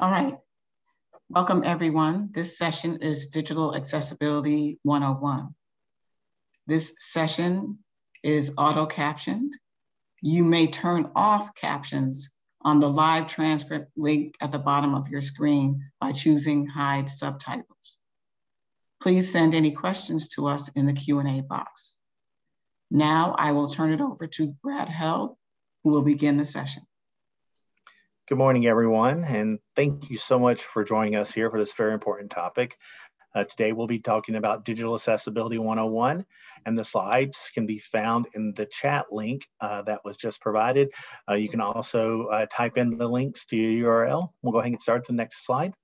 All right, welcome everyone. This session is Digital Accessibility 101. This session is auto-captioned. You may turn off captions on the live transcript link at the bottom of your screen by choosing Hide Subtitles. Please send any questions to us in the Q&A box. Now I will turn it over to Brad Held, who will begin the session. Good morning, everyone, and thank you so much for joining us here for this very important topic. Today, we'll be talking about Digital Accessibility 101, and the slides can be found in the chat link that was just provided. You can also type in the links to your URL. We'll go ahead and start the next slide.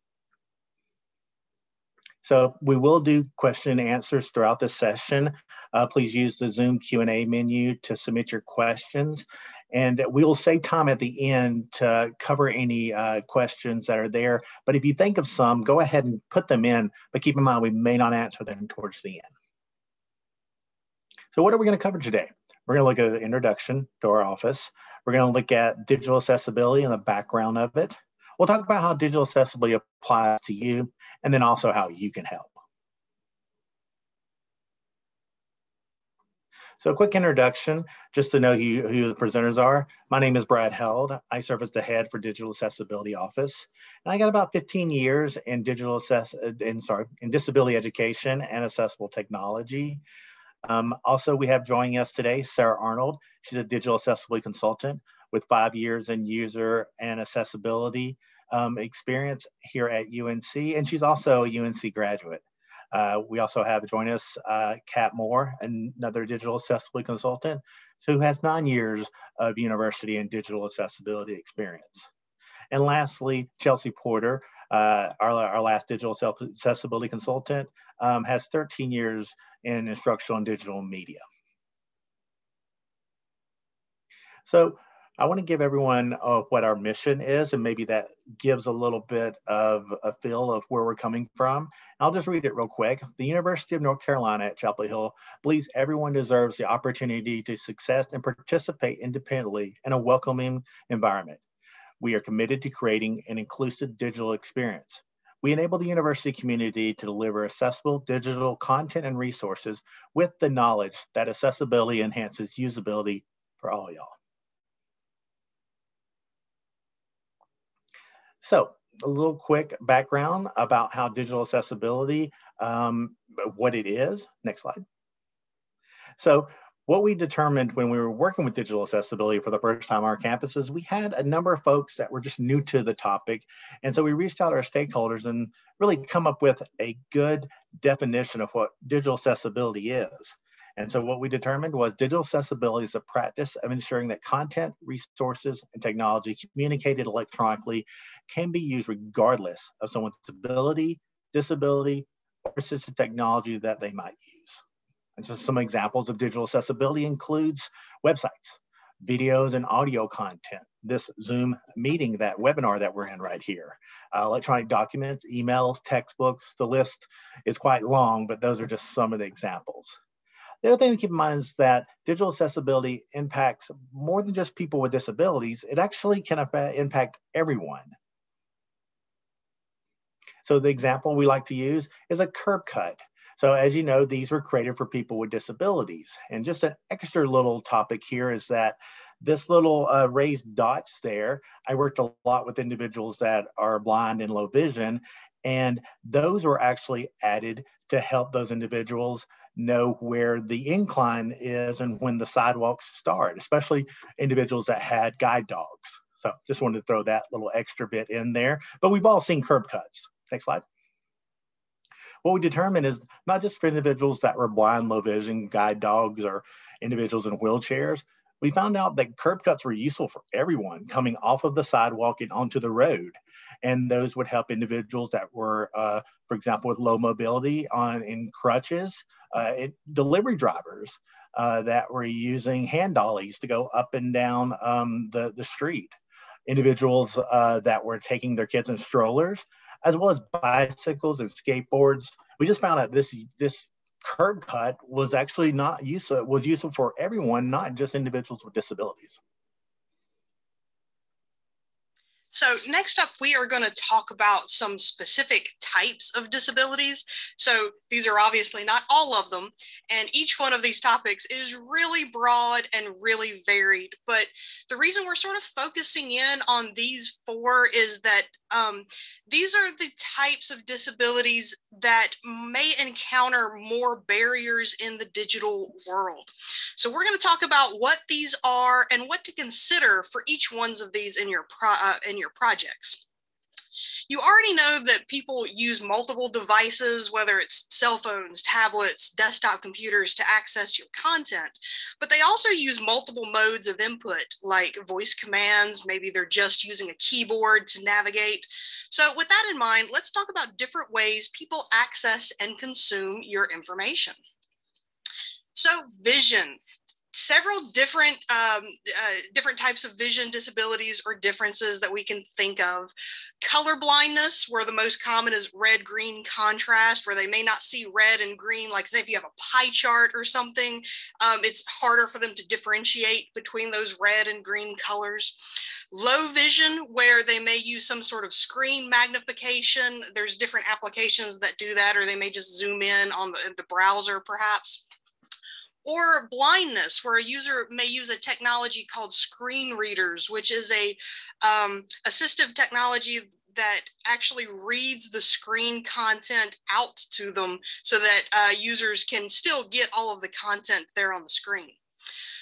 So we will do question and answers throughout this session. Please use the Zoom Q&A menu to submit your questions. And we will save time at the end to cover any questions that are there. But if you think of some, go ahead and put them in, but keep in mind we may not answer them towards the end. So what are we going to cover today? We're going to look at the introduction to our office. We're going to look at digital accessibility and the background of it. We'll talk about how digital accessibility applies to you, and then also how you can help. So a quick introduction, just to know who the presenters are. My name is Brad Held. I serve as the head for Digital Accessibility Office. And I got about 15 years in disability education and accessible technology. Also, we have joining us today, Sarah Arnold. She's a digital accessibility consultant with 5 years in user and accessibility experience here at UNC, and she's also a UNC graduate. We also have joining us Kat Moore, another digital accessibility consultant, who has 9 years of university and digital accessibility experience. And lastly, Chelsea Porter, our last digital accessibility consultant, has 13 years in instructional and digital media. So I want to give everyone what our mission is, and maybe that gives a little bit of a feel of where we're coming from. I'll just read it real quick. The University of North Carolina at Chapel Hill believes everyone deserves the opportunity to success and participate independently in a welcoming environment. We are committed to creating an inclusive digital experience. We enable the university community to deliver accessible digital content and resources with the knowledge that accessibility enhances usability for all y'all. So a little quick background about how digital accessibility, what it is. Next slide. So what we determined when we were working with digital accessibility for the first time on our campuses, we had a number of folks that were just new to the topic. And so we reached out to our stakeholders and really come up with a good definition of what digital accessibility is. And so what we determined was digital accessibility is a practice of ensuring that content, resources, and technology communicated electronically can be used regardless of someone's ability, disability, or assistive technology that they might use. And so some examples of digital accessibility includes websites, videos, and audio content, this Zoom meeting, that webinar that we're in right here, electronic documents, emails, textbooks. The list is quite long, but those are just some of the examples. The other thing to keep in mind is that digital accessibility impacts more than just people with disabilities. It actually can impact everyone. So the example we like to use is a curb cut. So as you know, these were created for people with disabilities. And just an extra little topic here is that this little raised dots there, I worked a lot with individuals that are blind and low vision, and those were actually added to help those individuals know where the incline is and when the sidewalks start, especially individuals that had guide dogs. So just wanted to throw that little extra bit in there, but we've all seen curb cuts. Next slide. What we determined is not just for individuals that were blind, low vision, guide dogs, or individuals in wheelchairs. We found out that curb cuts were useful for everyone coming off of the sidewalk and onto the road. And those would help individuals that were, for example, with low mobility in crutches, delivery drivers that were using hand dollies to go up and down the street, individuals that were taking their kids in strollers, as well as bicycles and skateboards. We just found out this curb cut was actually not useful. It was useful for everyone, not just individuals with disabilities. So next up, we are going to talk about some specific types of disabilities. So these are obviously not all of them, and each one of these topics is really broad and really varied. But the reason we're sort of focusing in on these four is that these are the types of disabilities that may encounter more barriers in the digital world. So we're going to talk about what these are and what to consider for each one of these in your projects. You already know that people use multiple devices, whether it's cell phones, tablets, desktop computers, to access your content, but they also use multiple modes of input, like voice commands. Maybe they're just using a keyboard to navigate. So with that in mind, let's talk about different ways people access and consume your information. So vision. Several different types of vision disabilities or differences that we can think of. Color blindness, where the most common is red-green contrast, where they may not see red and green. Like say if you have a pie chart or something, it's harder for them to differentiate between those red and green colors. Low vision, where they may use some sort of screen magnification. There's different applications that do that, or they may just zoom in on the browser perhaps. Or blindness, where a user may use a technology called screen readers, which is a assistive technology that actually reads the screen content out to them so that users can still get all of the content there on the screen.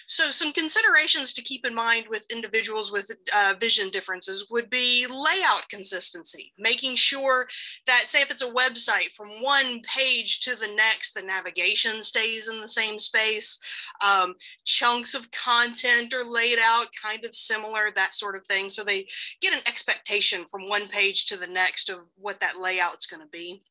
So some considerations to keep in mind with individuals with vision differences would be layout consistency, making sure that, say if it's a website, from one page to the next, the navigation stays in the same space. Chunks of content are laid out kind of similar, that sort of thing. So they get an expectation from one page to the next of what that layout's going to be.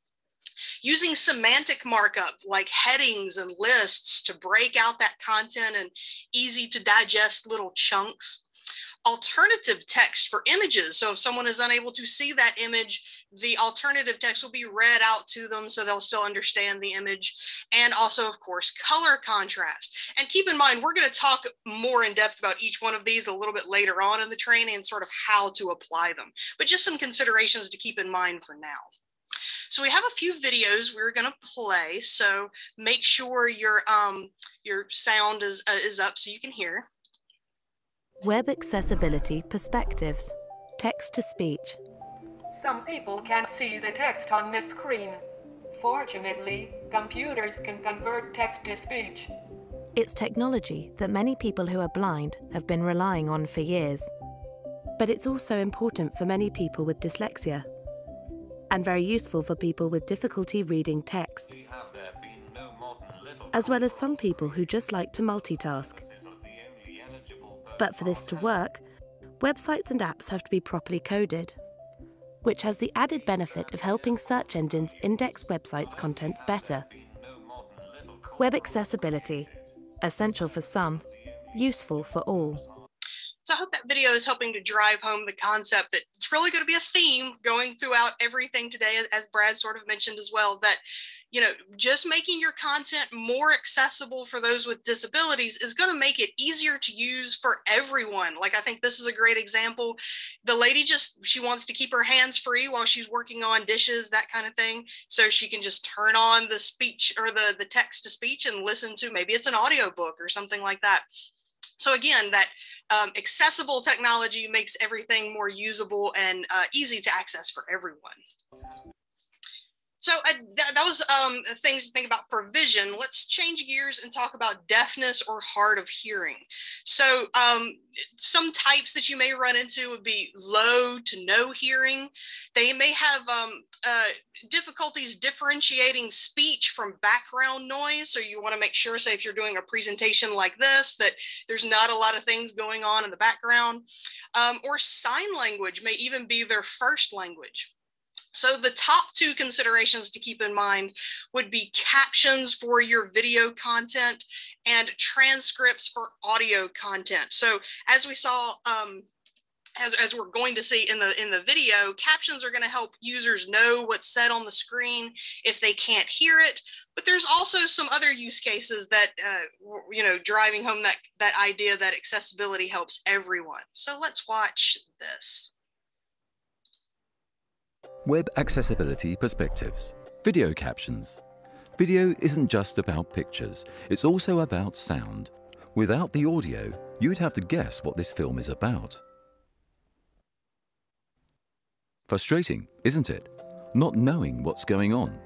Using semantic markup like headings and lists to break out that content in easy to digest little chunks. Alternative text for images. So if someone is unable to see that image, the alternative text will be read out to them so they'll still understand the image. And also, of course, color contrast. And keep in mind, we're going to talk more in depth about each one of these a little bit later on in the training and sort of how to apply them. But just some considerations to keep in mind for now. So we have a few videos we're going to play, so make sure your sound is up so you can hear. Web accessibility perspectives. Text to speech. Some people can see the text on the screen. Fortunately, computers can convert text to speech. It's technology that many people who are blind have been relying on for years. But it's also important for many people with dyslexia, and very useful for people with difficulty reading text, as well as some people who just like to multitask. But for this to work, websites and apps have to be properly coded, which has the added benefit of helping search engines index websites' contents better. Web accessibility, essential for some, useful for all. So I hope that video is helping to drive home the concept that it's really going to be a theme going throughout everything today, as Brad sort of mentioned as well, that, you know, just making your content more accessible for those with disabilities is going to make it easier to use for everyone. Like, I think this is a great example. The lady she wants to keep her hands free while she's working on dishes, that kind of thing. So she can just turn on the speech or the text to speech and listen to, maybe it's an audiobook or something like that. So again, that accessible technology makes everything more usable and easy to access for everyone. So that was things to think about for vision. Let's change gears and talk about deafness or hard of hearing. So some types that you may run into would be low to no hearing. They may have difficulties differentiating speech from background noise. So you want to make sure, say if you're doing a presentation like this, that there's not a lot of things going on in the background. Or sign language may even be their first language. So the top two considerations to keep in mind would be captions for your video content and transcripts for audio content. So as we saw, as we're going to see in the video, captions are going to help users know what's said on the screen if they can't hear it. But there's also some other use cases that, you know, driving home that idea that accessibility helps everyone. So let's watch this. Web accessibility perspectives. Video captions. Video isn't just about pictures, it's also about sound. Without the audio, you'd have to guess what this film is about. Frustrating, isn't it? Not knowing what's going on.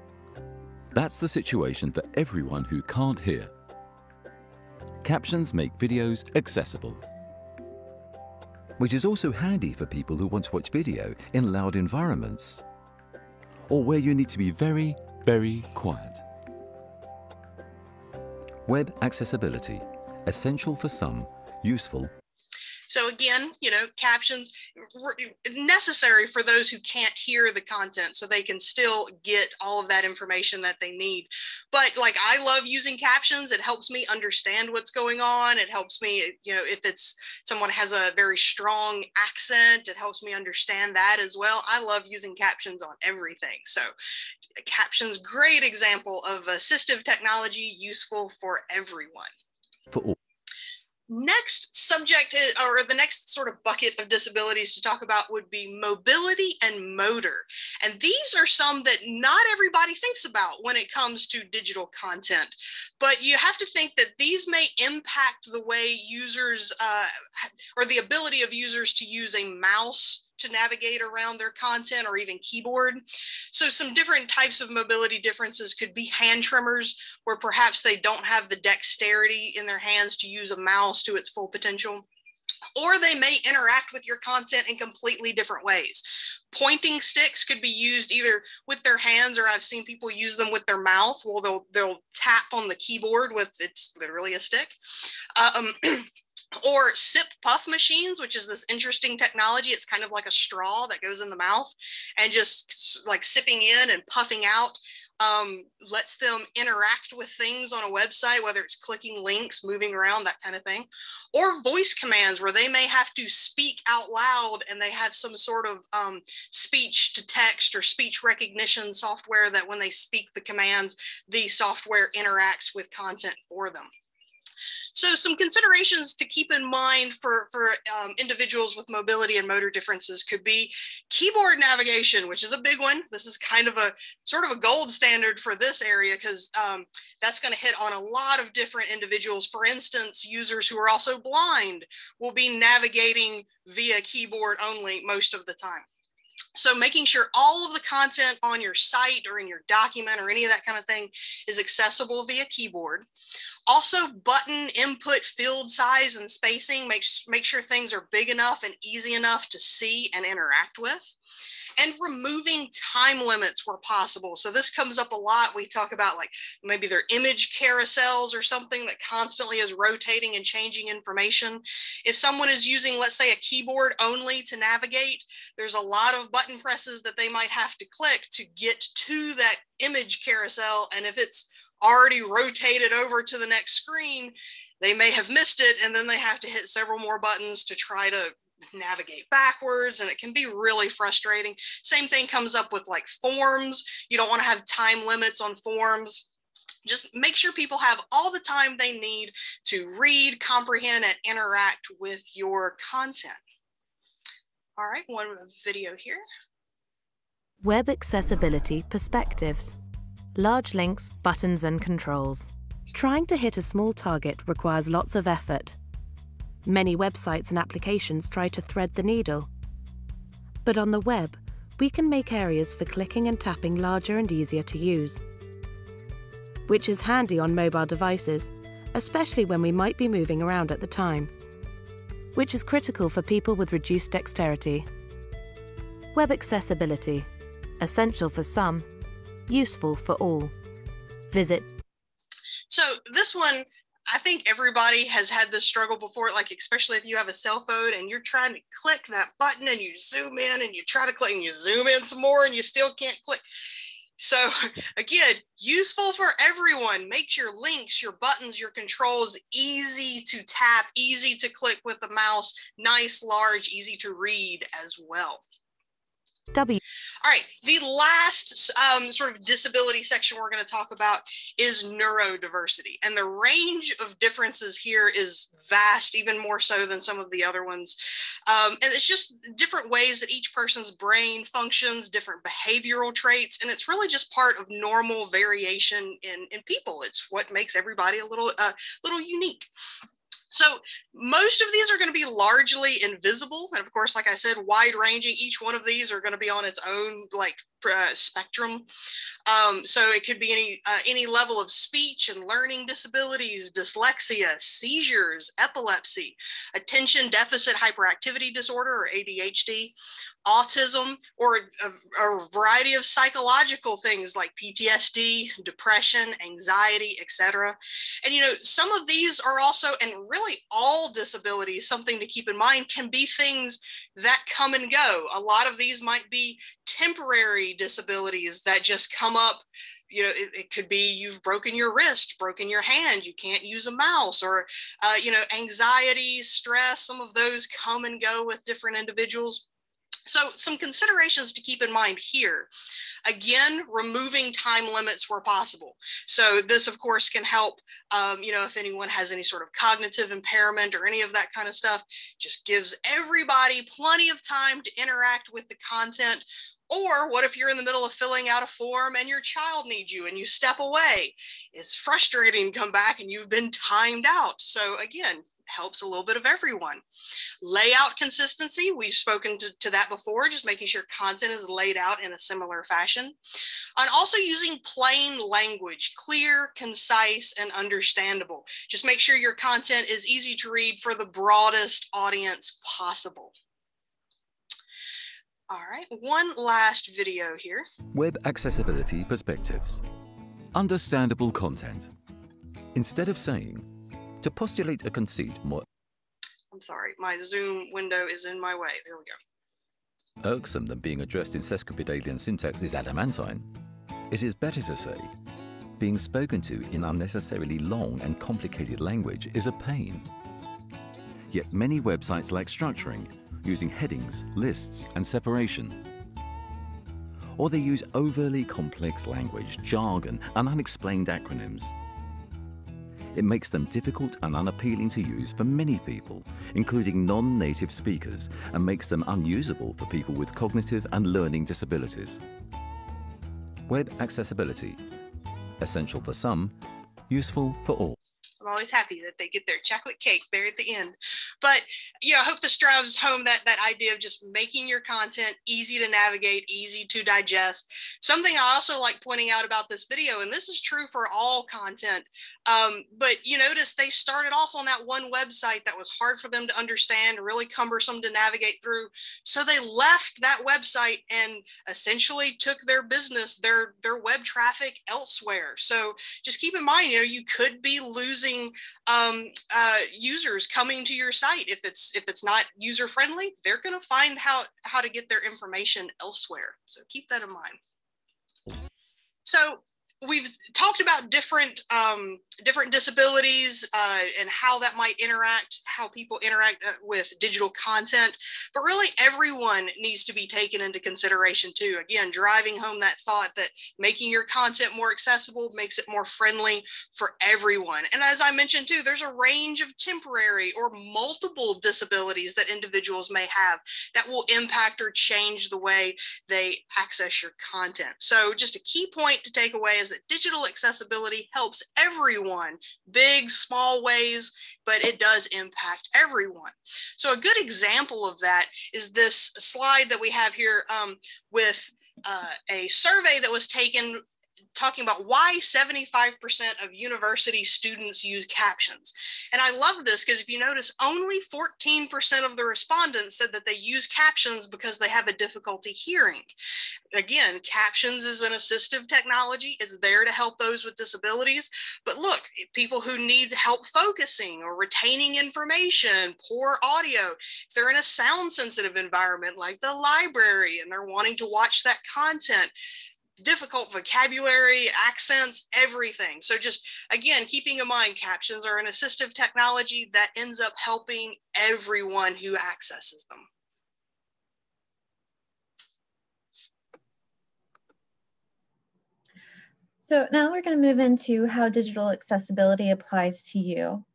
That's the situation for everyone who can't hear. Captions make videos accessible, which is also handy for people who want to watch video in loud environments, or where you need to be very, very quiet. Web accessibility, essential for some, useful. So again, captions necessary for those who can't hear the content so they can still get all of that information that they need. But I love using captions. It helps me understand what's going on. It helps me, if it's someone has a very strong accent, it helps me understand that as well. I love using captions on everything. So captions, great example of assistive technology useful for everyone. For all. Next subject, or the next sort of bucket of disabilities to talk about would be mobility and motor. And these are some that not everybody thinks about when it comes to digital content. But you have to think that these may impact the way users, or the ability of users to use a mouse to navigate around their content, or even keyboard. So some different types of mobility differences could be hand tremors, where perhaps they don't have the dexterity in their hands to use a mouse to its full potential. Or they may interact with your content in completely different ways. Pointing sticks could be used either with their hands, or I've seen people use them with their mouth. Well, they'll tap on the keyboard with, it's literally a stick. Or sip puff machines, which is this interesting technology. It's kind of like a straw that goes in the mouth, and just like sipping in and puffing out lets them interact with things on a website, whether it's clicking links, moving around, that kind of thing. Or voice commands, where they may have to speak out loud, and they have some sort of speech to text or speech recognition software that when they speak the commands, the software interacts with content for them. So some considerations to keep in mind for individuals with mobility and motor differences could be keyboard navigation, which is a big one. This is kind of a sort of a gold standard for this area, because that's going to hit on a lot of different individuals. For instance, users who are also blind will be navigating via keyboard only most of the time. So making sure all of the content on your site or in your document or any of that kind of thing is accessible via keyboard. Also, button input field size and spacing, make sure things are big enough and easy enough to see and interact with. And removing time limits where possible. So this comes up a lot. We talk about maybe their image carousels or something that constantly is rotating and changing information. If someone is using, let's say, a keyboard only to navigate, there's a lot of button presses that they might have to click to get to that image carousel. And if it's already rotated over to the next screen, they may have missed it, and then they have to hit several more buttons to try to navigate backwards, and it can be really frustrating. Same thing comes up with forms. You don't want to have time limits on forms. Just make sure people have all the time they need to read, comprehend, and interact with your content. All right, one video here. Web accessibility perspectives. Large links, buttons, and controls. Trying to hit a small target requires lots of effort. Many websites and applications try to thread the needle. But on the web, we can make areas for clicking and tapping larger and easier to use, which is handy on mobile devices, especially when we might be moving around at the time, which is critical for people with reduced dexterity. Web accessibility, essential for some, useful for all. Visit. So this one, I think everybody has had this struggle before, especially if you have a cell phone and you're trying to click that button and you zoom in and you try to click and you zoom in some more and you still can't click. So again, useful for everyone. Make your links, your buttons, your controls easy to tap, easy to click with the mouse, nice, large, easy to read as well. W. All right, the last sort of disability section we're going to talk about is neurodiversity. And the range of differences here is vast, even more so than some of the other ones. And it's just different ways that each person's brain functions, different behavioral traits, and it's really just part of normal variation in people. It's what makes everybody a little unique. So most of these are going to be largely invisible. And of course, like I said, wide ranging. Each one of these are going to be on its own spectrum. So it could be any level of speech and learning disabilities, dyslexia, seizures, epilepsy, attention deficit hyperactivity disorder or ADHD, autism, or a variety of psychological things like PTSD, depression, anxiety, etc. And some of these are also, and really all disabilities, something to keep in mind, can be things that come and go. A lot of these might be temporary disabilities that just come up. It could be you've broken your wrist, broken your hand, you can't use a mouse, or anxiety, stress. Some of those come and go with different individuals. So some considerations to keep in mind here. Again, removing time limits where possible. So this, of course, can help, if anyone has any sort of cognitive impairment or any of that kind of stuff, just gives everybody plenty of time to interact with the content. Or what if you're in the middle of filling out a form and your child needs you and you step away? It's frustrating to come back and you've been timed out. So again, helps a little bit of everyone. Layout consistency, we've spoken to that before, just making sure content is laid out in a similar fashion. And also using plain language, clear, concise, and understandable. Just make sure your content is easy to read for the broadest audience possible. All right, one last video here. Web accessibility perspectives. Understandable content. Instead of saying, to postulate a conceit more... I'm sorry, my Zoom window is in my way. There we go. Irksome than being addressed in sesquipedalian syntax is adamantine. It is better to say, being spoken to in unnecessarily long and complicated language is a pain. Yet many websites lack structuring, using headings, lists, and separation. Or they use overly complex language, jargon, and unexplained acronyms. It makes them difficult and unappealing to use for many people, including non-native speakers, and makes them unusable for people with cognitive and learning disabilities. Web accessibility. Essential for some, useful for all. I'm always happy that they get their chocolate cake there at the end. But I hope this drives home that idea of just making your content easy to navigate, easy to digest. Something I also like pointing out about this video, and this is true for all content, but you notice they started off on that one website that was hard for them to understand, really cumbersome to navigate through. So they left that website and essentially took their business, their web traffic elsewhere. So just keep in mind, you could be losing users coming to your site. If it's not user friendly, they're going to find how to get their information elsewhere. So keep that in mind. So we've talked about different disabilities and how that might interact, how people interact with digital content, but really everyone needs to be taken into consideration too. Again, driving home that thought that making your content more accessible makes it more friendly for everyone. And as I mentioned too, there's a range of temporary or multiple disabilities that individuals may have that will impact or change the way they access your content. So just a key point to take away is that digital accessibility helps everyone, big, small ways, but it does impact everyone. So a good example of that is this slide that we have here with a survey that was taken talking about why 75% of university students use captions. And I love this because if you notice, only 14% of the respondents said that they use captions because they have a difficulty hearing. Again, captions is an assistive technology. It's there to help those with disabilities. But look, people who need help focusing or retaining information, poor audio, if they're in a sound sensitive environment like the library and they're wanting to watch that content, difficult vocabulary, accents, everything. So just, again, keeping in mind, captions are an assistive technology that ends up helping everyone who accesses them. So now we're going to move into how digital accessibility applies to you.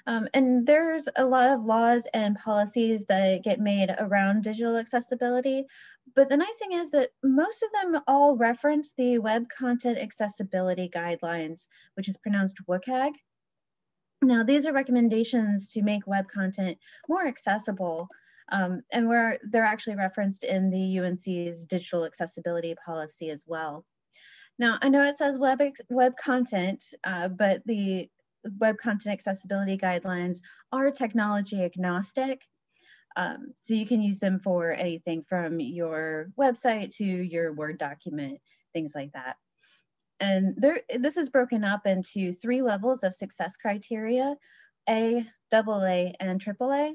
And there's a lot of laws and policies that get made around digital accessibility, but the nice thing is that most of them all reference the Web Content Accessibility Guidelines, which is pronounced WCAG. Now, these are recommendations to make web content more accessible, and they're actually referenced in the UNC's digital accessibility policy as well. Now, I know it says web content, but the Web Content Accessibility Guidelines are technology agnostic. So you can use them for anything from your website to your Word document, things like that. And this is broken up into 3 levels of success criteria: A, AA, and AAA.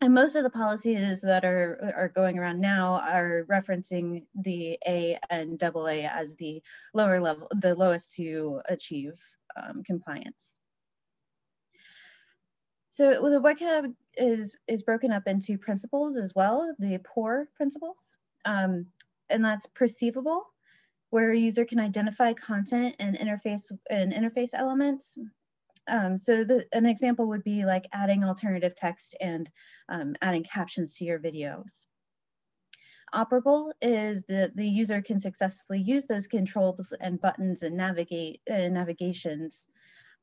And most of the policies that are going around now are referencing the A and AA as the lower level, the lowest to achieve compliance. So the WCAG is broken up into principles as well, the POUR principles, and that's perceivable, where a user can identify content and interface elements. So an example would be like adding alternative text and adding captions to your videos. Operable is that the user can successfully use those controls and buttons and navigations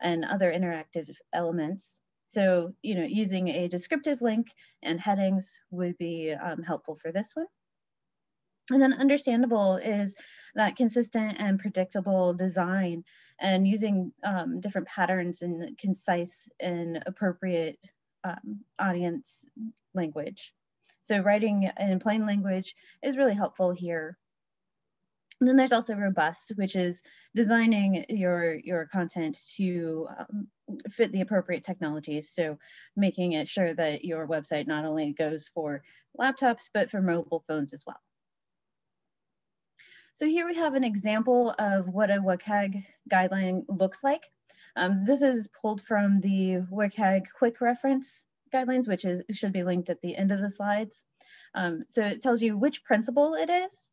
and other interactive elements. So, using a descriptive link and headings would be helpful for this one. And then understandable is that consistent and predictable design and using different patterns and concise and appropriate audience language. So writing in plain language is really helpful here. And then there's also robust, which is designing your content to fit the appropriate technologies. So making it sure that your website not only goes for laptops, but for mobile phones as well. So here we have an example of what a WCAG guideline looks like. This is pulled from the WCAG quick reference guidelines, which should be linked at the end of the slides. So it tells you which principle it is,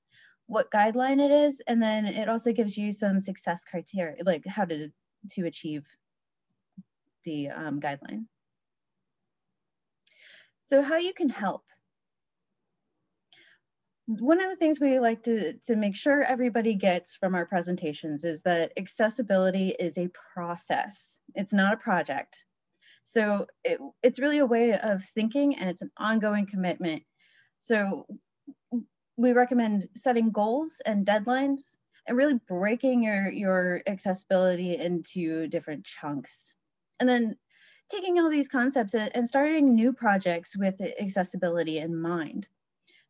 what guideline it is, and then it also gives you some success criteria, like how to achieve the guideline. So how you can help. One of the things we like to make sure everybody gets from our presentations is that accessibility is a process. It's not a project. So it's really a way of thinking, and it's an ongoing commitment. So we recommend setting goals and deadlines and really breaking your accessibility into different chunks. And then taking all these concepts and starting new projects with accessibility in mind.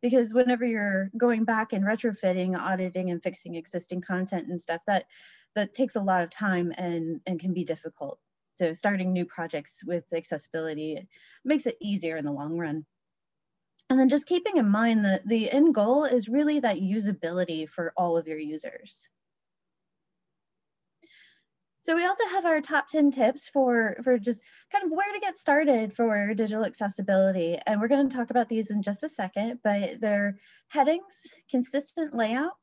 Because whenever you're going back and retrofitting, auditing, and fixing existing content and stuff, that takes a lot of time and can be difficult. So starting new projects with accessibility makes it easier in the long run. And then just keeping in mind that the end goal is really that usability for all of your users. So we also have our top 10 tips for just kind of where to get started for digital accessibility. And we're going to talk about these in just a second, but they're headings, consistent layout,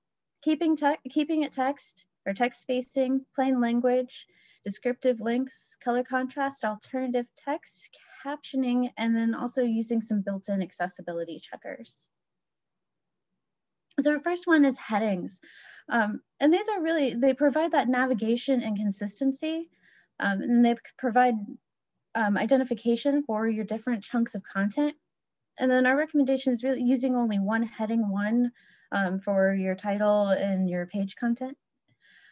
keeping it text or text spacing, plain language, descriptive links, color contrast, alternative text, captioning, and then also using some built-in accessibility checkers. So our first one is headings. And these are really, they provide that navigation and consistency, and they provide identification for your different chunks of content. And then our recommendation is really using only one heading for your title and your page content.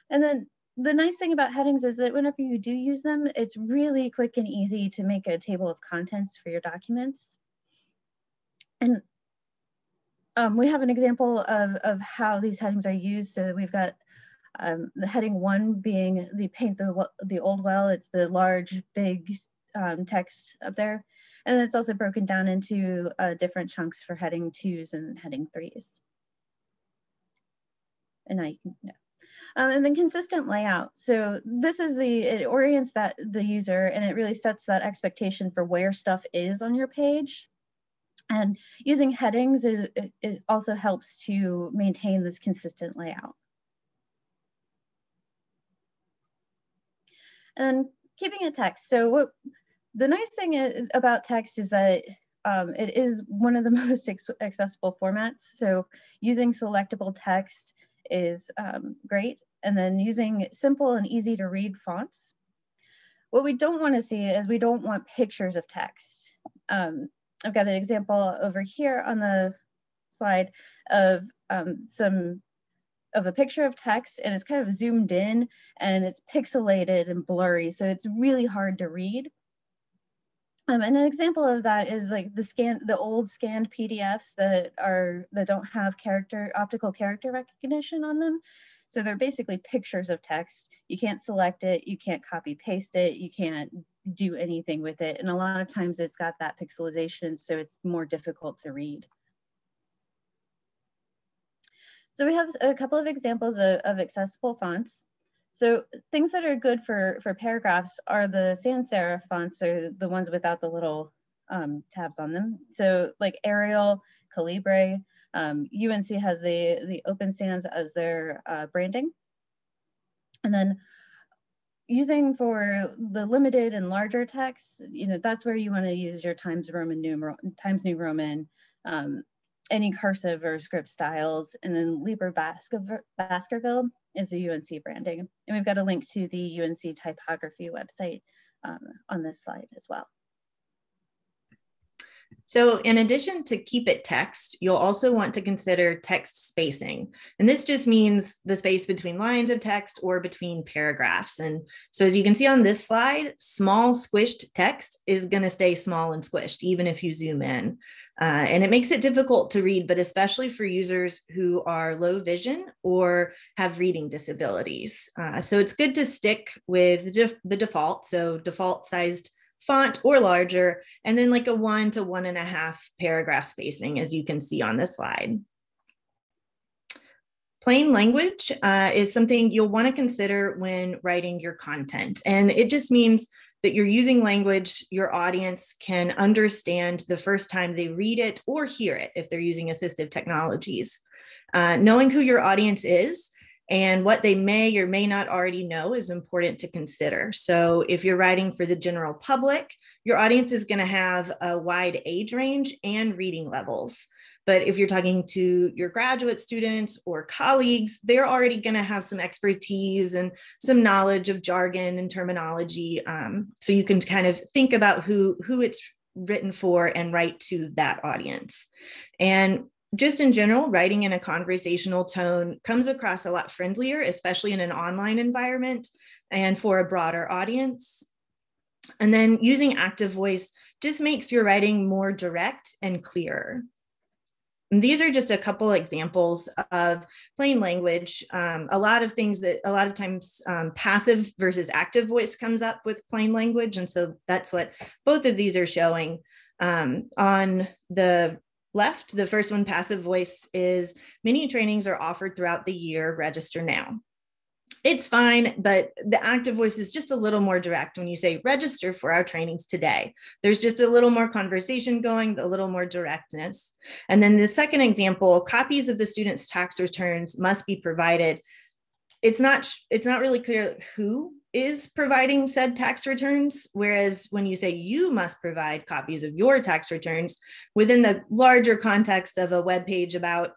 And then the nice thing about headings is that whenever you do use them, it's really quick and easy to make a table of contents for your documents. And we have an example of how these headings are used. So we've got the heading 1 being the paint the old well. It's the large, big text up there. And it's also broken down into different chunks for heading 2s and heading 3s. And now you can, yeah. And then consistent layout. So this is it orients the user, and it really sets that expectation for where stuff is on your page. And using headings, it also helps to maintain this consistent layout. And keeping it text. So the nice thing about text is that it is one of the most accessible formats. So using selectable text is great. And then using simple and easy to read fonts. What we don't want to see is we don't want pictures of text. I've got an example over here on the slide of a picture of text, and it's kind of zoomed in and it's pixelated and blurry, so it's really hard to read. And an example of that is like the old scanned PDFs that don't have optical character recognition on them. So they're basically pictures of text. You can't select it, you can't copy paste it, you can't do anything with it. And a lot of times it's got that pixelization, so it's more difficult to read. So we have a couple of examples of accessible fonts. So things that are good for paragraphs are the sans serif fonts, or the ones without the little tabs on them. So like Arial, Calibre, UNC has the Open Sans as their branding. And then using for the limited and larger text, that's where you want to use your Times New Roman, any cursive or script styles, and then Liber Baskerville is the UNC branding. And we've got a link to the UNC typography website on this slide as well. So in addition to keep it text, you'll also want to consider text spacing. And this just means the space between lines of text or between paragraphs. And so as you can see on this slide, small squished text is going to stay small and squished, even if you zoom in. And it makes it difficult to read, but especially for users who are low vision or have reading disabilities. So it's good to stick with the default, so default sized font or larger, and then like a 1 to 1.5 paragraph spacing, as you can see on this slide. Plain language is something you'll want to consider when writing your content. And it just means that you're using language your audience can understand the first time they read it or hear it if they're using assistive technologies. Knowing who your audience is and what they may or may not already know is important to consider. So if you're writing for the general public, your audience is going to have a wide age range and reading levels. But if you're talking to your graduate students or colleagues, they're already going to have some expertise and some knowledge of jargon and terminology. So you can kind of think about who it's written for and write to that audience. And just in general, writing in a conversational tone comes across a lot friendlier, especially in an online environment and for a broader audience. And then using active voice just makes your writing more direct and clearer. And these are just a couple examples of plain language. A lot of times passive versus active voice comes up with plain language. And so that's what both of these are showing. On the left, the first one, passive voice, is many trainings are offered throughout the year, register now. It's fine, but the active voice is just a little more direct when you say register for our trainings today. There's just a little more conversation going, a little more directness. And then the second example, copies of the student's tax returns must be provided. It's not really clear who is providing said tax returns, whereas when you say you must provide copies of your tax returns within the larger context of a web page about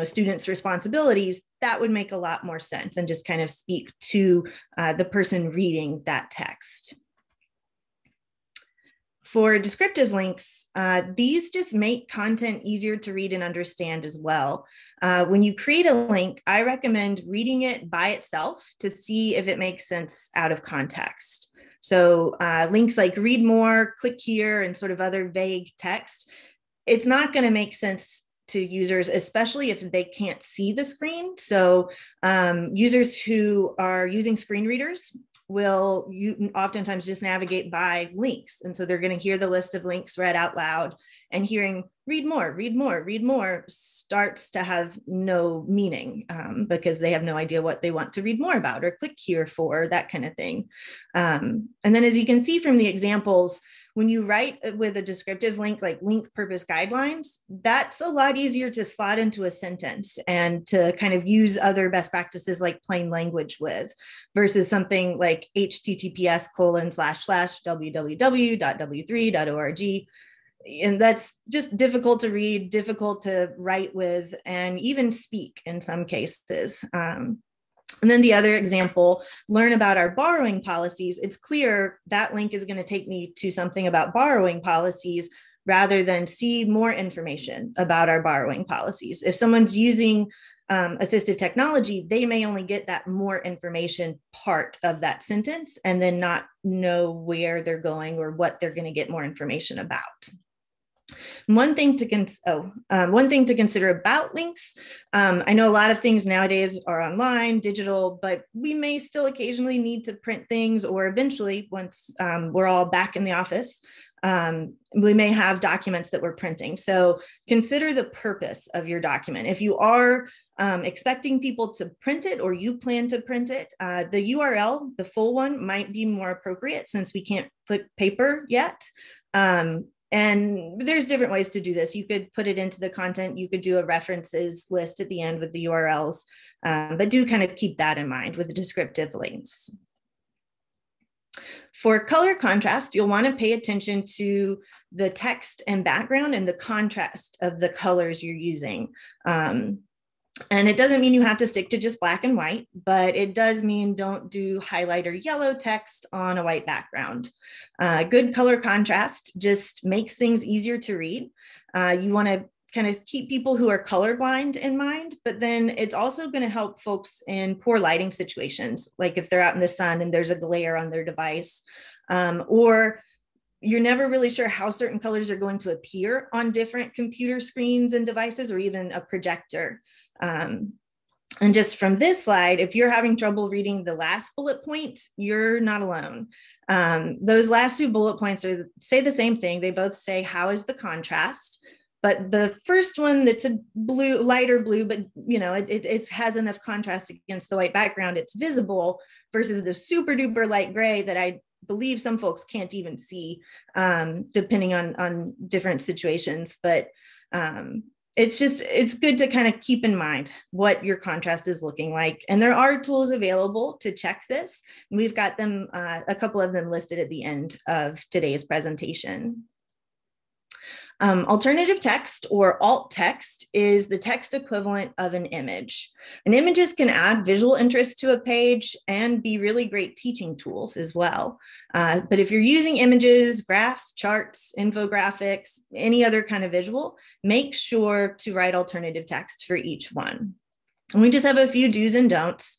students' responsibilities, that would make a lot more sense and just kind of speak to the person reading that text. For descriptive links, these just make content easier to read and understand as well. When you create a link, I recommend reading it by itself to see if it makes sense out of context. So links like read more, click here, and sort of other vague text, it's not going to make sense to users, especially if they can't see the screen. So users who are using screen readers will oftentimes just navigate by links. And so they're going to hear the list of links read out loud, and hearing read more, read more, read more starts to have no meaning because they have no idea what they want to read more about or click here for, that kind of thing. And then as you can see from the examples, when you write with a descriptive link like link purpose guidelines, that's a lot easier to slot into a sentence and to kind of use other best practices like plain language with, versus something like https://www.w3.org. And that's just difficult to read, difficult to write with, and even speak in some cases. And then the other example, learn about our borrowing policies. It's clear that link is going to take me to something about borrowing policies rather than see more information about our borrowing policies. If someone's using assistive technology, they may only get that more information part of that sentence and then not know where they're going or what they're going to get more information about. One thing to consider about links, I know a lot of things nowadays are online, digital, but we may still occasionally need to print things, or eventually, once we're all back in the office, we may have documents that we're printing. So consider the purpose of your document. If you are expecting people to print it, or you plan to print it, the URL, the full one, might be more appropriate since we can't click paper yet. And there's different ways to do this. You could put it into the content. You could do a references list at the end with the URLs, but do kind of keep that in mind with the descriptive links. For color contrast, you'll want to pay attention to the text and background and the contrast of the colors you're using. And it doesn't mean you have to stick to just black and white, but it does mean don't do highlighter yellow text on a white background. Good color contrast just makes things easier to read. You want to kind of keep people who are colorblind in mind, but then it's also going to help folks in poor lighting situations, like if they're out in the sun and there's a glare on their device, or you're never really sure how certain colors are going to appear on different computer screens and devices, or even a projector. And just from this slide, if you're having trouble reading the last bullet point, you're not alone. Those last two bullet points say the same thing. They both say, how is the contrast? But the first one, that's a blue, lighter blue, but it has enough contrast against the white background, it's visible, versus the super duper light gray that I believe some folks can't even see, depending on different situations. But it's good to kind of keep in mind what your contrast is looking like. And there are tools available to check this. We've got them, a couple of them listed at the end of today's presentation. Alternative text, or alt text, is the text equivalent of an image. And images can add visual interest to a page and be really great teaching tools as well. But if you're using images, graphs, charts, infographics, any other kind of visual, make sure to write alternative text for each one. And we just have a few do's and don'ts.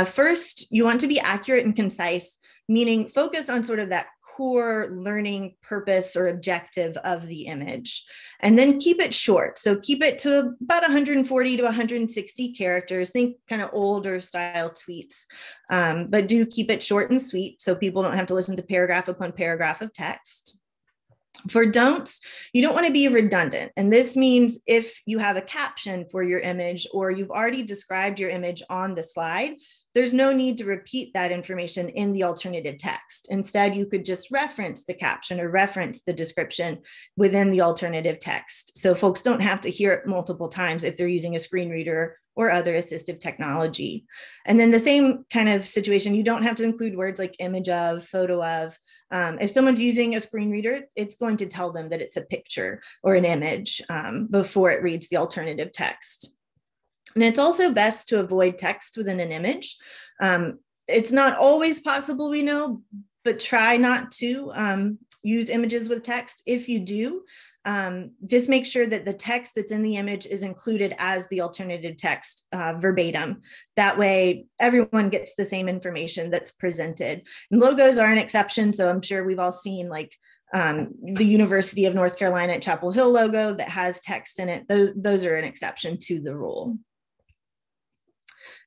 First, you want to be accurate and concise, meaning focus on sort of that core learning purpose or objective of the image, and then keep it short. So keep it to about 140 to 160 characters. Think kind of older style tweets, but do keep it short and sweet so people don't have to listen to paragraph upon paragraph of text. For don'ts, you don't want to be redundant. And this means if you have a caption for your image, or you've already described your image on the slide, there's no need to repeat that information in the alternative text. Instead, you could just reference the caption or reference the description within the alternative text. So folks don't have to hear it multiple times if they're using a screen reader or other assistive technology. And then the same kind of situation, you don't have to include words like image of, photo of. If someone's using a screen reader, it's going to tell them that it's a picture or an image before it reads the alternative text. And it's also best to avoid text within an image. It's not always possible, we know, but try not to use images with text. If you do, just make sure that the text that's in the image is included as the alternative text verbatim. That way, everyone gets the same information that's presented. And logos are an exception, so I'm sure we've all seen like the University of North Carolina at Chapel Hill logo that has text in it. Those are an exception to the rule.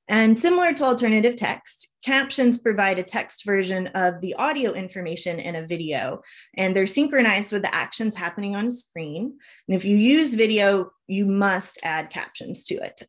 And similar to alternative text, captions provide a text version of the audio information in a video, and they're synchronized with the actions happening on screen. And if you use video, you must add captions to it.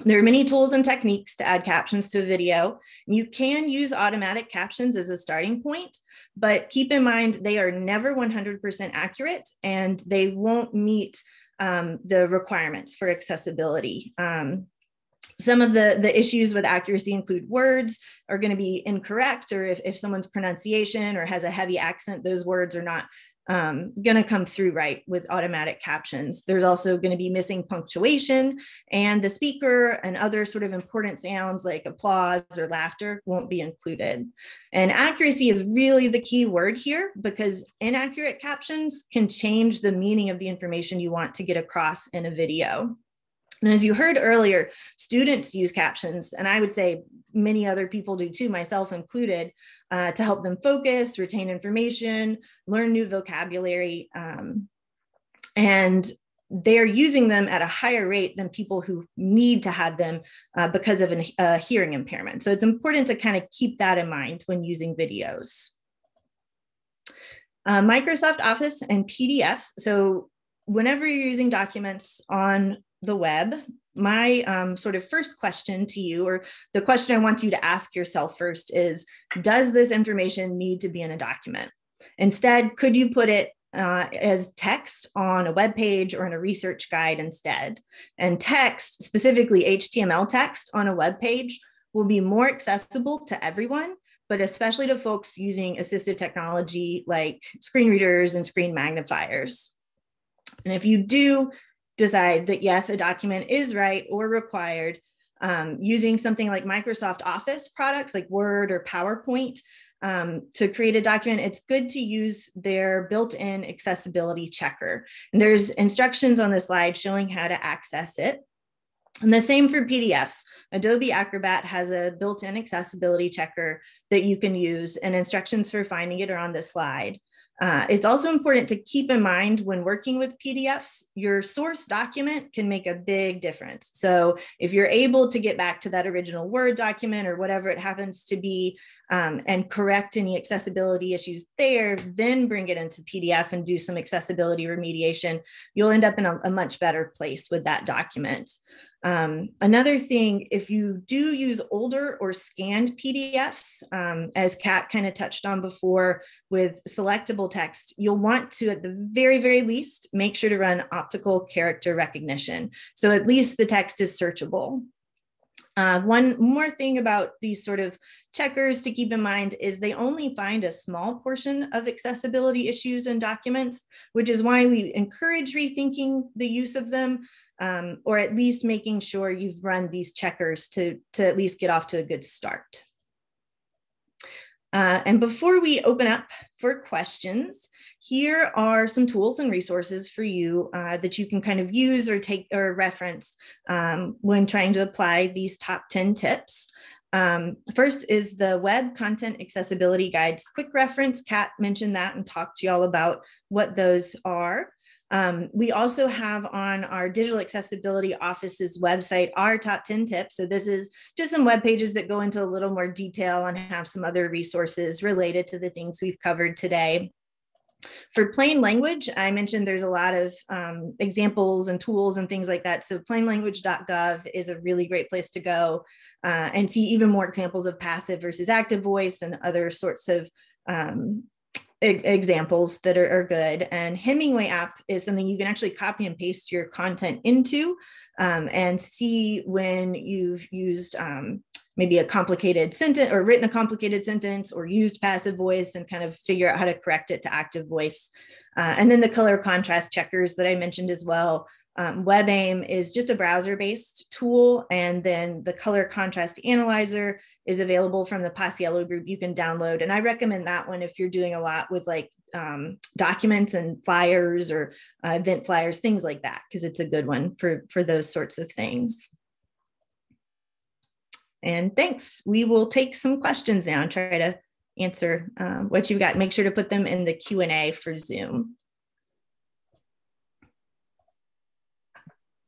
There are many tools and techniques to add captions to a video. You can use automatic captions as a starting point, but keep in mind they are never 100% accurate and they won't meet the requirements for accessibility. Some of the issues with accuracy include words are going to be incorrect, or if someone's pronunciation or has a heavy accent, those words are not going to come through right with automatic captions. There's also going to be missing punctuation, and the speaker and other sort of important sounds like applause or laughter won't be included. And accuracy is really the key word here, because inaccurate captions can change the meaning of the information you want to get across in a video. And as you heard earlier, students use captions, and I would say many other people do too, myself included, to help them focus, retain information, learn new vocabulary, and they're using them at a higher rate than people who need to have them because of a hearing impairment. So it's important to kind of keep that in mind when using videos. Microsoft Office and PDFs. So whenever you're using documents on the web, my sort of first question to you, or the question I want you to ask yourself first, is, does this information need to be in a document? Instead, could you put it as text on a web page or in a research guide instead? And text, specifically HTML text on a web page, will be more accessible to everyone, but especially to folks using assistive technology like screen readers and screen magnifiers. And if you do decide that yes, a document is right or required, using something like Microsoft Office products like Word or PowerPoint to create a document, it's good to use their built-in accessibility checker. And there's instructions on the slide showing how to access it. And the same for PDFs. Adobe Acrobat has a built-in accessibility checker that you can use, and instructions for finding it are on the slide. It's also important to keep in mind when working with PDFs, your source document can make a big difference. So if you're able to get back to that original Word document or whatever it happens to be, and correct any accessibility issues there, then bring it into PDF and do some accessibility remediation, you'll end up in a much better place with that document. Another thing, if you do use older or scanned PDFs, as Kat kind of touched on before with selectable text, you'll want to, at the very, very least, make sure to run optical character recognition. So at least the text is searchable. One more thing about these sort of checkers to keep in mind is they only find a small portion of accessibility issues in documents, which is why we encourage rethinking the use of them, or at least making sure you've run these checkers to at least get off to a good start. And before we open up for questions, here are some tools and resources for you that you can kind of use or take or reference when trying to apply these top 10 tips. First is the Web Content Accessibility Guides quick reference. Kat mentioned that and talked to y'all about what those are. We also have on our Digital Accessibility Office's website our top 10 tips. So this is just some web pages that go into a little more detail and have some other resources related to the things we've covered today. For plain language, I mentioned there's a lot of examples and tools and things like that. So plainlanguage.gov is a really great place to go and see even more examples of passive versus active voice and other sorts of examples that are good. And Hemingway app is something you can actually copy and paste your content into and see when you've used maybe a complicated sentence or written a complicated sentence or used passive voice and kind of figure out how to correct it to active voice. And then the color contrast checkers that I mentioned as well. WebAIM is just a browser-based tool, and then the color contrast analyzer is available from the Paciello group. You can download, and I recommend that one if you're doing a lot with like documents and flyers or event flyers, things like that, because it's a good one for those sorts of things. And thanks. We will take some questions now and try to answer what you've got. Make sure to put them in the Q&A for Zoom.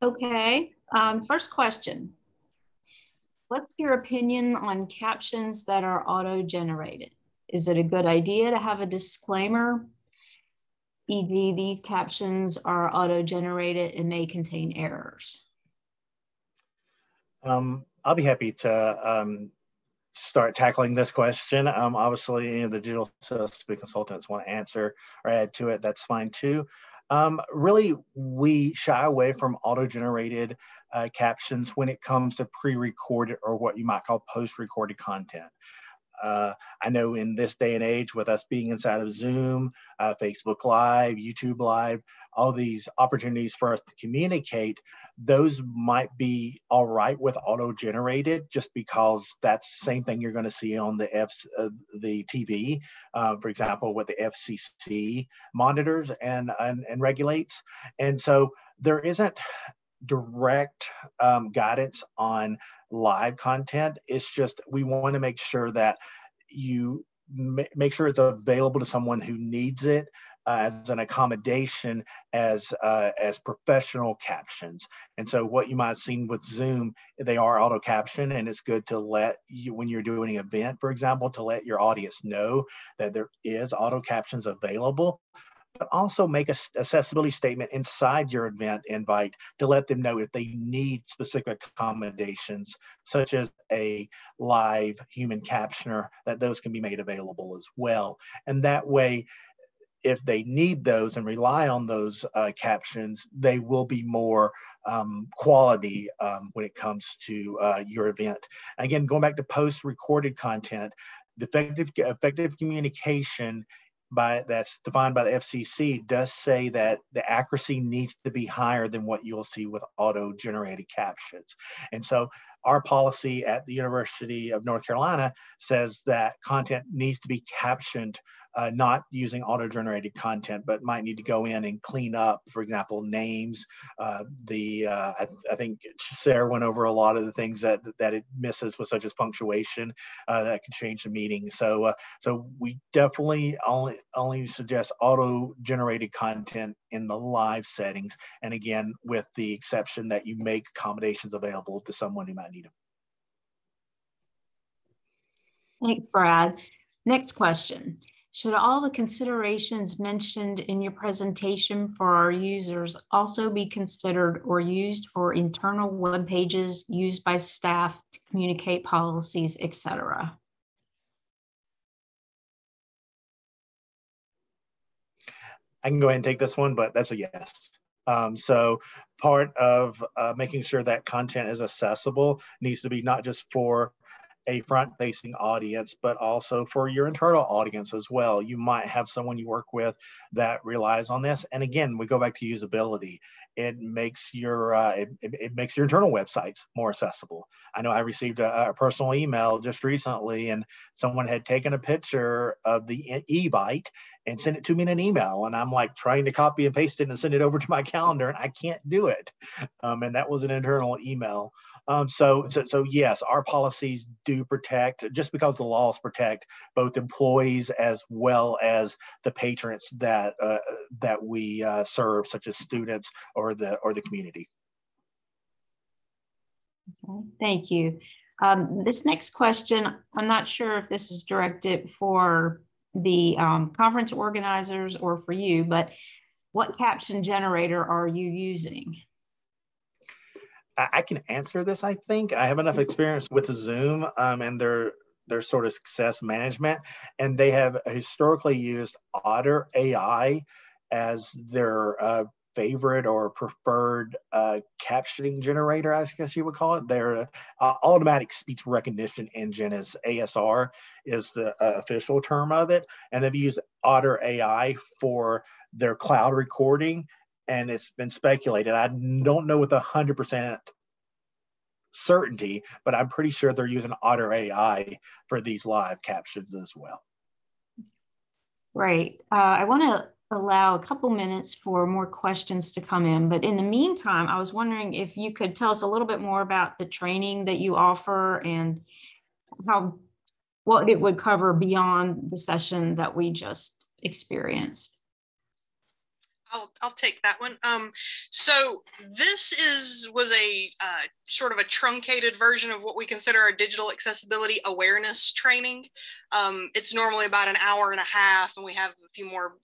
Okay, first question. What's your opinion on captions that are auto-generated? Is it a good idea to have a disclaimer, e.g. these captions are auto-generated and may contain errors? I'll be happy to start tackling this question. Obviously, the digital accessibility consultants want to answer or add to it, that's fine too. Really, we shy away from auto-generated captions when it comes to pre-recorded or what you might call post-recorded content. I know in this day and age, with us being inside of Zoom, Facebook Live, YouTube Live, all these opportunities for us to communicate, those might be all right with auto-generated, just because that's the same thing you're going to see on the TV, for example, with the FCC monitors and regulates. And so there isn't direct guidance on live content. It's just we want to make sure that you make sure it's available to someone who needs it as an accommodation as professional captions. And so what you might have seen with Zoom, they are auto caption, and it's good to let you, when you're doing an event, for example, to let your audience know that there is auto captions available. But also make an accessibility statement inside your event invite to let them know if they need specific accommodations, such as a live human captioner, that those can be made available as well. And that way, if they need those and rely on those captions, they will be more quality when it comes to your event. Again, going back to post-recorded content, the effective communication that's defined by the FCC does say that the accuracy needs to be higher than what you'll see with auto-generated captions. And so our policy at the University of North Carolina says that content needs to be captioned, not using auto-generated content, but might need to go in and clean up, for example, names. I think Sarah went over a lot of the things that it misses, with such as punctuation that could change the meaning. So we definitely only suggest auto-generated content in the live settings, and again, with the exception that you make accommodations available to someone who might need them. Thanks, Brad. Next question. Should all the considerations mentioned in your presentation for our users also be considered or used for internal web pages used by staff to communicate policies, etc.? I can go ahead and take this one, but that's a yes. So part of making sure that content is accessible needs to be not just for a front-facing audience, but also for your internal audience as well. You might have someone you work with that relies on this. And again, we go back to usability. It makes your it makes your internal websites more accessible. I know I received a personal email just recently, and someone had taken a picture of the Evite and sent it to me in an email, and I'm like trying to copy and paste it and send it over to my calendar, and I can't do it. And that was an internal email. So yes, our policies do protect, just because the laws protect both employees as well as the patrons that we serve, such as students or the community. Okay, thank you. This next question, I'm not sure if this is directed for the conference organizers or for you, but what caption generator are you using? I can answer this, I think. I have enough experience with Zoom and their sort of success management, and they have historically used Otter AI as their favorite or preferred captioning generator, I guess you would call it. Their automatic speech recognition engine, is ASR, is the official term of it, and they've used Otter AI for their cloud recording. And it's been speculated. I don't know with 100% certainty, but I'm pretty sure they're using Otter AI for these live captions as well. Right. I want to allow a couple minutes for more questions to come in, but in the meantime, I was wondering if you could tell us a little bit more about the training that you offer and what it would cover beyond the session that we just experienced. I'll take that one. So this was a sort of a truncated version of what we consider a digital accessibility awareness training. It's normally about an hour and a half, and we have a few more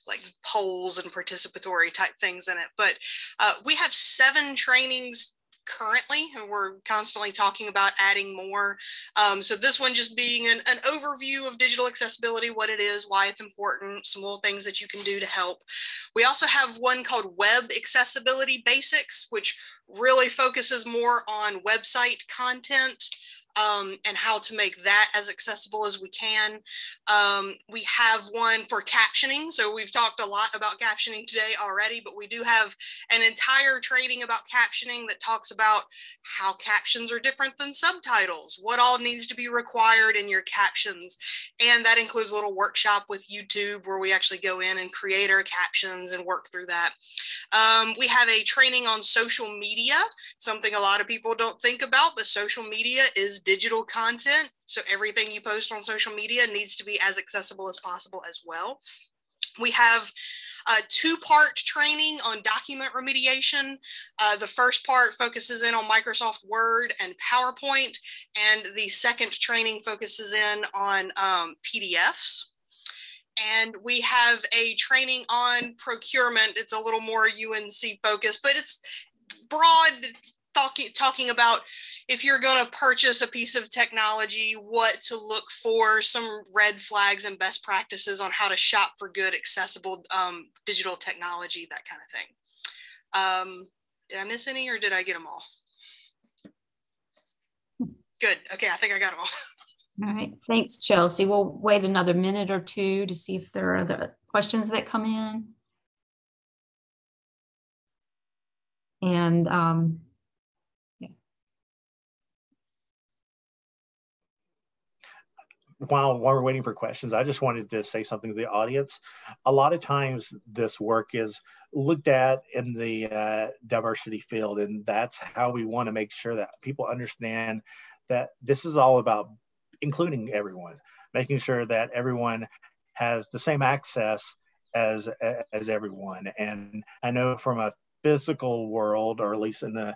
like polls and participatory type things in it. But we have 7 trainings currently, and we're constantly talking about adding more. So this one just being an overview of digital accessibility, what it is, why it's important, some little things that you can do to help. We also have one called Web Accessibility Basics, which really focuses more on website content and how to make that as accessible as we can. We have one for captioning. So we've talked a lot about captioning today already, but we do have an entire training about captioning that talks about how captions are different than subtitles, what all needs to be required in your captions. And that includes a little workshop with YouTube where we actually go in and create our captions and work through that. We have a training on social media, something a lot of people don't think about, but social media is digital content. So everything you post on social media needs to be as accessible as possible as well. We have a two-part training on document remediation. The first part focuses in on Microsoft Word and PowerPoint, and the second training focuses in on PDFs. And we have a training on procurement. It's a little more UNC focused, but it's broad, talking about if you're going to purchase a piece of technology, what to look for, some red flags and best practices on how to shop for good, accessible digital technology, that kind of thing. Did I miss any or did I get them all? Good. Okay, I think I got them all. All right, thanks, Chelsea. We'll wait another minute or two to see if there are other questions that come in. And yeah. While we're waiting for questions, I just wanted to say something to the audience. A lot of times this work is looked at in the diversity field, and that's how we want to make sure that people understand that this is all about including everyone, making sure that everyone has the same access as everyone. And I know from a physical world, or at least in a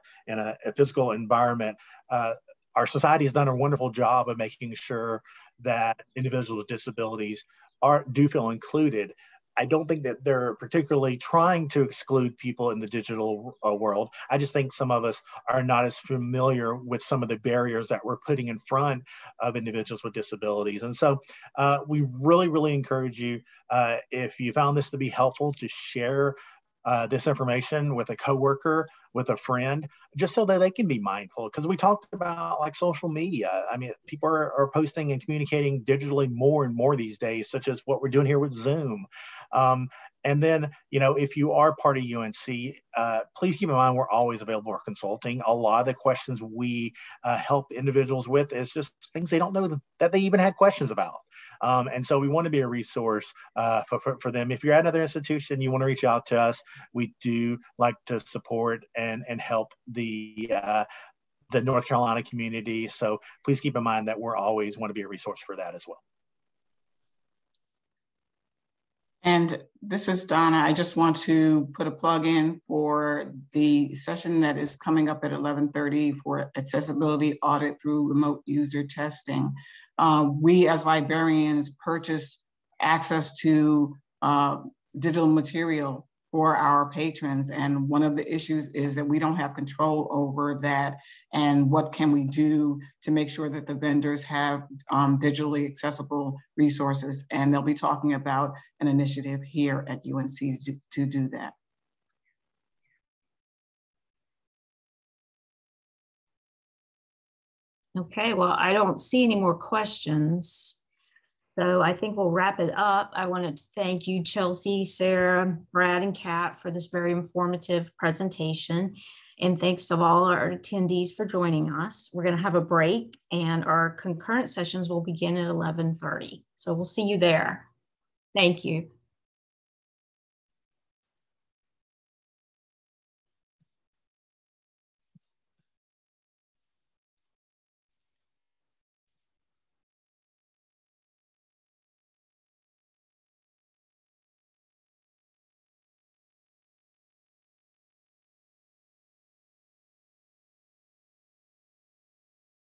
physical environment, our society has done a wonderful job of making sure that individuals with disabilities do feel included. I don't think that they're particularly trying to exclude people in the digital world. I just think some of us are not as familiar with some of the barriers that we're putting in front of individuals with disabilities. And so we really, really encourage you, if you found this to be helpful, to share this information with a coworker, with a friend, just so that they can be mindful. Because we talked about like social media. I mean, people are posting and communicating digitally more and more these days, such as what we're doing here with Zoom. And then, you know, if you are part of UNC, please keep in mind we're always available for consulting. A lot of the questions we help individuals with is just things they don't know that they even had questions about. And so we want to be a resource for them. If you're at another institution, you want to reach out to us. We do like to support and help the North Carolina community. So please keep in mind that we're always want to be a resource for that as well. And this is Donna. I just want to put a plug in for the session that is coming up at 11:30 for accessibility audit through remote user testing. We as librarians purchase access to digital material for our patrons. And one of the issues is that we don't have control over that. And what can we do to make sure that the vendors have digitally accessible resources? And they'll be talking about an initiative here at UNC to do that. Okay, well, I don't see any more questions. So I think we'll wrap it up. I wanted to thank you, Chelsea, Sarah, Brad, and Kat for this very informative presentation. And thanks to all our attendees for joining us. We're going to have a break and our concurrent sessions will begin at 11:30. So we'll see you there. Thank you.